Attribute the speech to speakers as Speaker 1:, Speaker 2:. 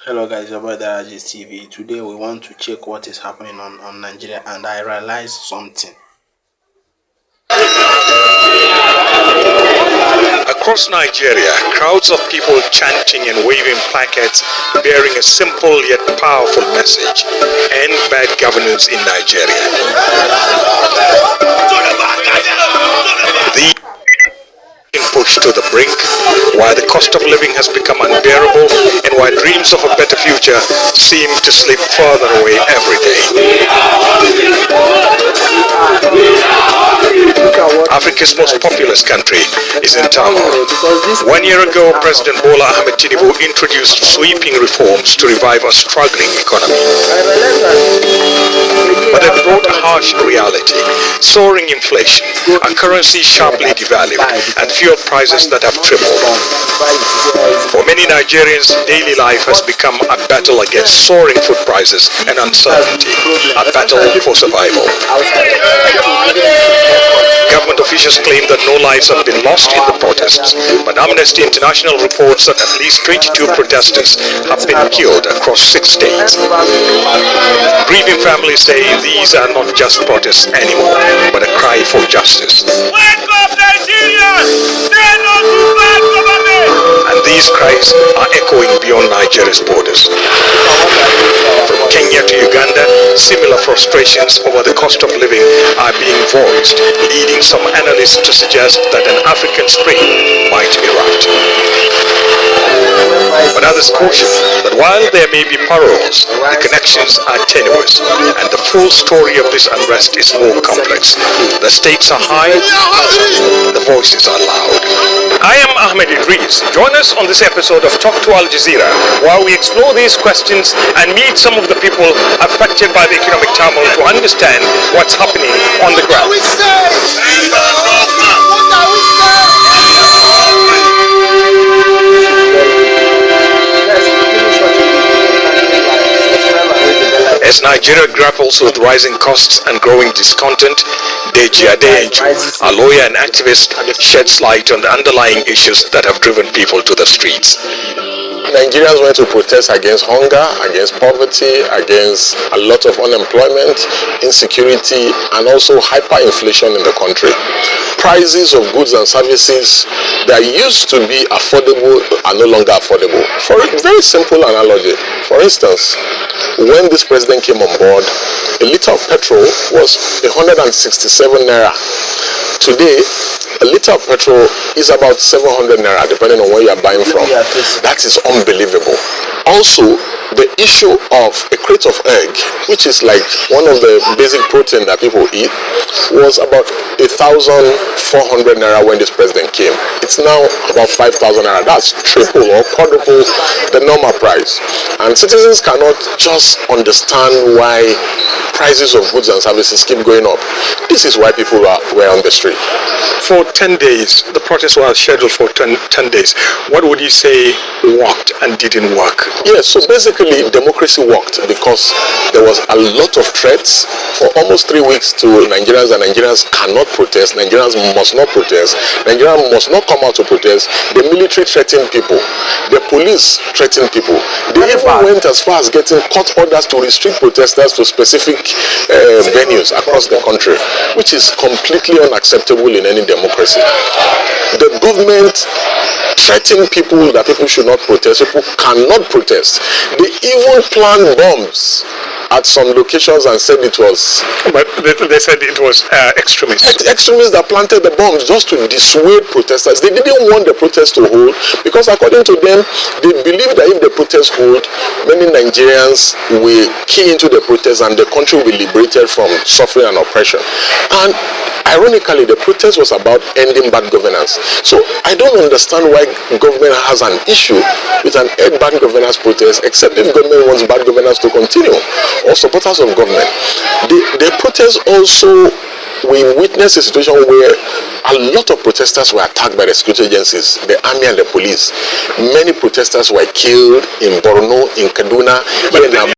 Speaker 1: Hello guys, your boy Darajis TV. Today we want to check what is happening on Nigeria, and I realized something.
Speaker 2: Across Nigeria, crowds of people chanting and waving placards bearing a simple yet powerful message: end bad governance in Nigeria. The pushed to the brink, while the cost of living has become unbearable, and while dreams of a better future seem to slip further away every day. Africa's most populous country is in turmoil. 1 year ago, President Bola Ahmed Tinubu introduced sweeping reforms to revive a struggling economy. But they brought a harsh reality: soaring inflation, a currency sharply devalued, and fuel prices that have tripled. For many Nigerians, daily life has become a battle against soaring food prices and uncertainty, a battle for survival. Government officials claim that no lives have been lost in the protests, but Amnesty International reports that at least 22 protesters have been killed across 6 states. Grieving families say these are not just protests anymore, but a cry for justice.
Speaker 3: Wake up, Nigerians! Say no to bad government!
Speaker 2: And these cries are echoing beyond Nigeria's borders. From Kenya to Uganda, similar frustrations over the cost of living are being voiced, leading some analysts to suggest that an African Spring might erupt. But others caution that while there may be parallels, the connections are tenuous, and the full story of this unrest is more complex. The stakes are high, the voices are loud. I am Ahmed Idris. Join us on this episode of Talk to Al Jazeera, while we explore these questions and meet some of the people affected by the economic turmoil to understand what's happening on the ground. As Nigeria grapples with rising costs and growing discontent, Deji Adeyanju, a lawyer and activist, sheds light on the underlying issues that have driven people to the streets.
Speaker 4: Nigerians went to protest against hunger, against poverty, against a lot of unemployment, insecurity, and also hyperinflation in the country. Prices of goods and services that used to be affordable are no longer affordable. For a very simple analogy, for instance, when this president came on board, a liter of petrol was 167 naira. Today, a liter of petrol is about 700 naira, depending on where you are buying from. That is unbelievable. Also, the issue of a crate of egg, which is like one of the basic protein that people eat, was about 1,400 naira when this president came. It's now about 5,000 naira. That's triple or quadruple the normal price. And citizens cannot just understand why prices of goods and services keep going up. This is why people were on the street.
Speaker 2: For 10 days, the protests were scheduled for 10 days. What would you say worked and didn't work?
Speaker 4: Yes, so basically democracy worked because there was a lot of threats for almost 3 weeks to Nigerians, and Nigerians cannot protest. Nigerians must not protest. Nigerians must not come out to protest. The military threatened people. The police threatened people. They even went as far as getting court orders to restrict protesters to specific venues across the country, which is completely unacceptable in any democracy. The government threatened people that people should not protest. People cannot protest. They even planned bombs at some locations and said it was...
Speaker 2: But they said it was extremists.
Speaker 4: Extremists that planted the bombs just to dissuade protesters. They didn't want the protest to hold because according to them, they believe that if the protest hold, many Nigerians will key into the protest and the country will be liberated from suffering and oppression. And ironically, the protest was about ending bad governance. So I don't understand why government has an issue with an end bad governance protest, except if government wants bad governance to continue, or supporters of government. The protest also, we witnessed a situation where a lot of protesters were attacked by the security agencies, the army and the police. Many protesters were killed in Borno, in Kaduna,